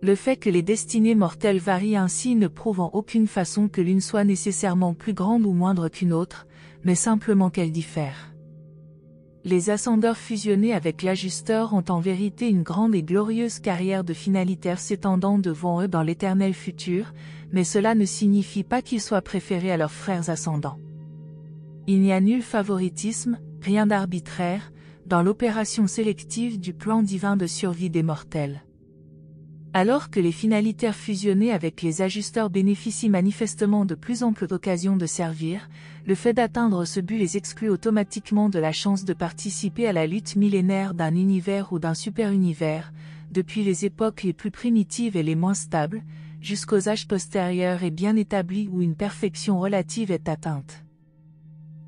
Le fait que les destinées mortelles varient ainsi ne prouve en aucune façon que l'une soit nécessairement plus grande ou moindre qu'une autre, mais simplement qu'elles diffèrent. Les ascendeurs fusionnés avec l'ajusteur ont en vérité une grande et glorieuse carrière de finalitaires s'étendant devant eux dans l'éternel futur, mais cela ne signifie pas qu'ils soient préférés à leurs frères ascendants. Il n'y a nul favoritisme, rien d'arbitraire, dans l'opération sélective du plan divin de survie des mortels. Alors que les finalitaires fusionnés avec les ajusteurs bénéficient manifestement de plus amples occasions de servir, le fait d'atteindre ce but les exclut automatiquement de la chance de participer à la lutte millénaire d'un univers ou d'un super-univers, depuis les époques les plus primitives et les moins stables, jusqu'aux âges postérieurs et bien établis où une perfection relative est atteinte.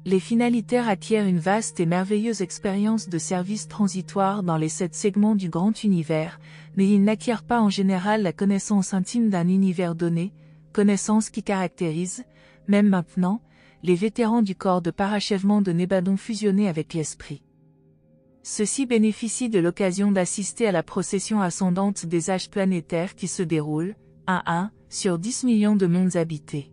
Les finalitaires acquièrent une vaste et merveilleuse expérience de service transitoire dans les 7 segments du grand univers, mais ils n'acquièrent pas en général la connaissance intime d'un univers donné, connaissance qui caractérise, même maintenant, les vétérans du corps de parachèvement de Nébadon fusionnés avec l'esprit. Ceux-ci bénéficient de l'occasion d'assister à la procession ascendante des âges planétaires qui se déroule, 1 sur 10 millions de mondes habités.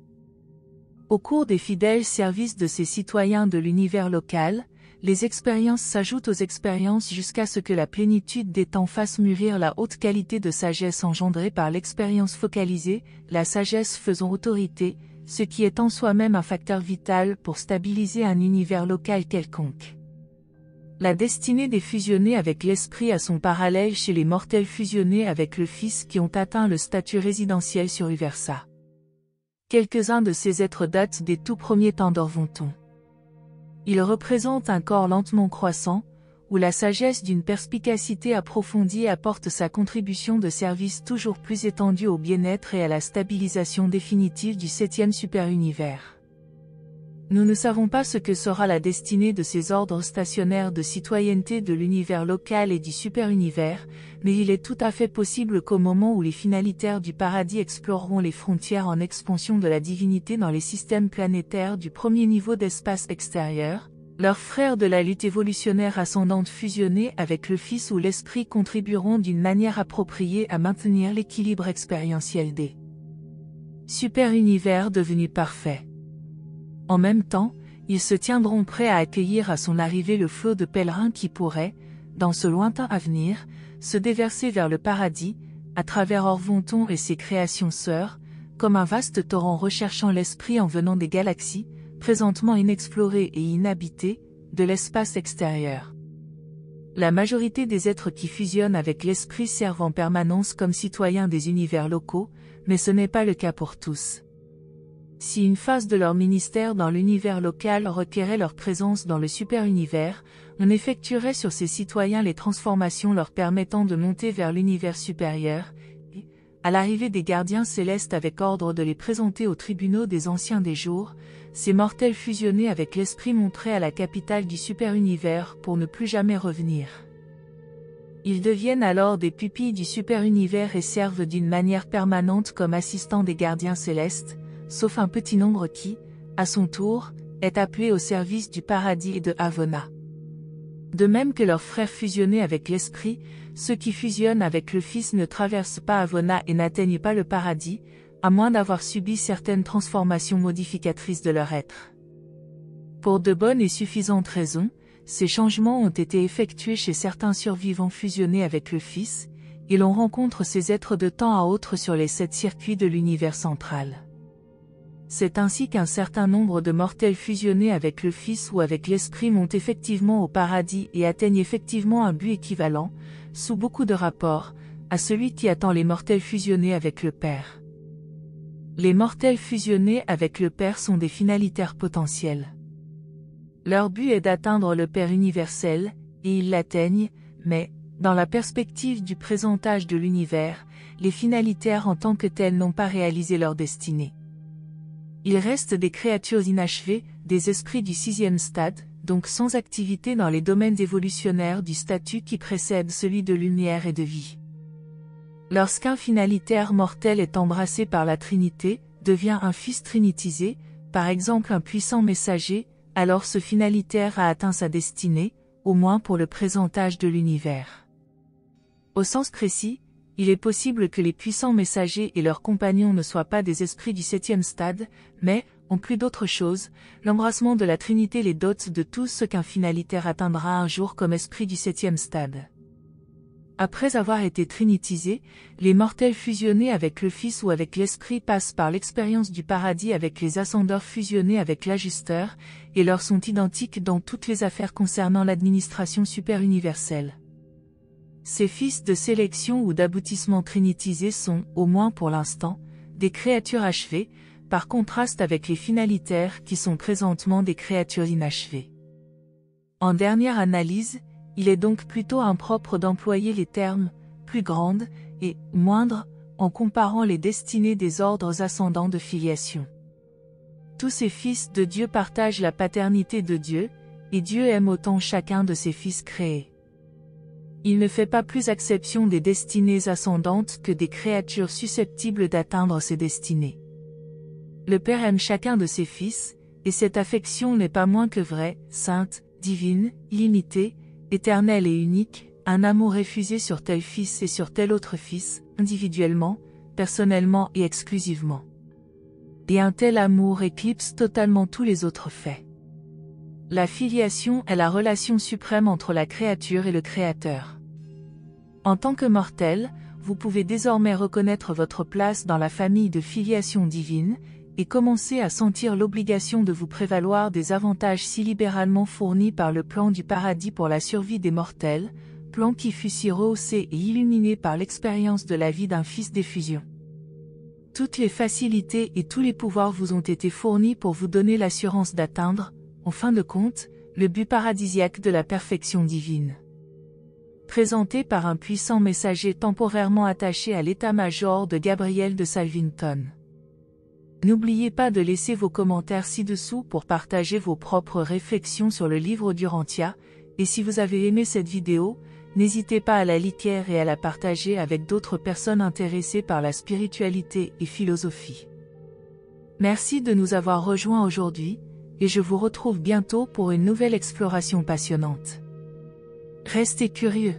Au cours des fidèles services de ces citoyens de l'univers local, les expériences s'ajoutent aux expériences jusqu'à ce que la plénitude des temps fasse mûrir la haute qualité de sagesse engendrée par l'expérience focalisée, la sagesse faisant autorité, ce qui est en soi-même un facteur vital pour stabiliser un univers local quelconque. La destinée des fusionnés avec l'esprit a son parallèle chez les mortels fusionnés avec le Fils qui ont atteint le statut résidentiel sur Uversa. Quelques-uns de ces êtres datent des tout premiers temps d'Orvonton. Ils représentent un corps lentement croissant, où la sagesse d'une perspicacité approfondie apporte sa contribution de service toujours plus étendue au bien-être et à la stabilisation définitive du 7e super-univers. Nous ne savons pas ce que sera la destinée de ces ordres stationnaires de citoyenneté de l'univers local et du super-univers, mais il est tout à fait possible qu'au moment où les finalitaires du paradis exploreront les frontières en expansion de la divinité dans les systèmes planétaires du premier niveau d'espace extérieur, leurs frères de la lutte évolutionnaire ascendante fusionnés avec le Fils ou l'Esprit contribueront d'une manière appropriée à maintenir l'équilibre expérientiel des super-univers devenus parfaits. En même temps, ils se tiendront prêts à accueillir à son arrivée le flot de pèlerins qui pourrait, dans ce lointain avenir, se déverser vers le paradis, à travers Orvonton et ses créations sœurs, comme un vaste torrent recherchant l'esprit en venant des galaxies, présentement inexplorées et inhabitées, de l'espace extérieur. La majorité des êtres qui fusionnent avec l'esprit servent en permanence comme citoyens des univers locaux, mais ce n'est pas le cas pour tous. Si une phase de leur ministère dans l'univers local requérait leur présence dans le super-univers, on effectuerait sur ces citoyens les transformations leur permettant de monter vers l'univers supérieur, et, à l'arrivée des gardiens célestes avec ordre de les présenter aux tribunaux des anciens des jours, ces mortels fusionnés avec l'esprit monteraient à la capitale du super-univers pour ne plus jamais revenir. Ils deviennent alors des pupilles du super-univers et servent d'une manière permanente comme assistants des gardiens célestes, sauf un petit nombre qui, à son tour, est appelé au service du paradis et de Havona. De même que leurs frères fusionnés avec l'esprit, ceux qui fusionnent avec le Fils ne traversent pas Havona et n'atteignent pas le paradis, à moins d'avoir subi certaines transformations modificatrices de leur être. Pour de bonnes et suffisantes raisons, ces changements ont été effectués chez certains survivants fusionnés avec le Fils, et l'on rencontre ces êtres de temps à autre sur les 7 circuits de l'univers central. C'est ainsi qu'un certain nombre de mortels fusionnés avec le Fils ou avec l'Esprit montent effectivement au paradis et atteignent effectivement un but équivalent, sous beaucoup de rapports, à celui qui attend les mortels fusionnés avec le Père. Les mortels fusionnés avec le Père sont des finalitaires potentiels. Leur but est d'atteindre le Père universel, et ils l'atteignent, mais, dans la perspective du présent âge de l'univers, les finalitaires en tant que tels n'ont pas réalisé leur destinée. Ils restent des créatures inachevées, des esprits du 6e stade, donc sans activité dans les domaines évolutionnaires du statut qui précède celui de lumière et de vie. Lorsqu'un finalitaire mortel est embrassé par la Trinité, devient un fils trinitisé, par exemple un puissant messager, alors ce finalitaire a atteint sa destinée, au moins pour le présent âge de l'univers. Au sens précis, il est possible que les puissants messagers et leurs compagnons ne soient pas des esprits du 7e stade, mais, en plus d'autre chose, l'embrassement de la Trinité les dote de tout ce qu'un finalitaire atteindra un jour comme esprit du 7e stade. Après avoir été trinitisés, les mortels fusionnés avec le Fils ou avec l'Esprit passent par l'expérience du paradis avec les ascendeurs fusionnés avec l'ajusteur, et leurs sont identiques dans toutes les affaires concernant l'administration super-universelle. Ces fils de sélection ou d'aboutissement trinitisés sont, au moins pour l'instant, des créatures achevées, par contraste avec les finalitaires qui sont présentement des créatures inachevées. En dernière analyse, il est donc plutôt impropre d'employer les termes « plus grande » et « moindre » en comparant les destinées des ordres ascendants de filiation. Tous ces fils de Dieu partagent la paternité de Dieu, et Dieu aime autant chacun de ses fils créés. Il ne fait pas plus exception des destinées ascendantes que des créatures susceptibles d'atteindre ces destinées. Le Père aime chacun de ses fils, et cette affection n'est pas moins que vraie, sainte, divine, illimitée, éternelle et unique, un amour refusé sur tel fils et sur tel autre fils, individuellement, personnellement et exclusivement. Et un tel amour éclipse totalement tous les autres faits. La filiation est la relation suprême entre la créature et le Créateur. En tant que mortel, vous pouvez désormais reconnaître votre place dans la famille de filiation divine, et commencer à sentir l'obligation de vous prévaloir des avantages si libéralement fournis par le plan du paradis pour la survie des mortels, plan qui fut si rehaussé et illuminé par l'expérience de la vie d'un fils d'effusion. Toutes les facilités et tous les pouvoirs vous ont été fournis pour vous donner l'assurance d'atteindre, en fin de compte, le but paradisiaque de la perfection divine. Présenté par un puissant messager temporairement attaché à l'état-major de Gabriel de Salvington. N'oubliez pas de laisser vos commentaires ci-dessous pour partager vos propres réflexions sur le livre d'Urantia, et si vous avez aimé cette vidéo, n'hésitez pas à la liker et à la partager avec d'autres personnes intéressées par la spiritualité et philosophie. Merci de nous avoir rejoints aujourd'hui, et je vous retrouve bientôt pour une nouvelle exploration passionnante. Restez curieux.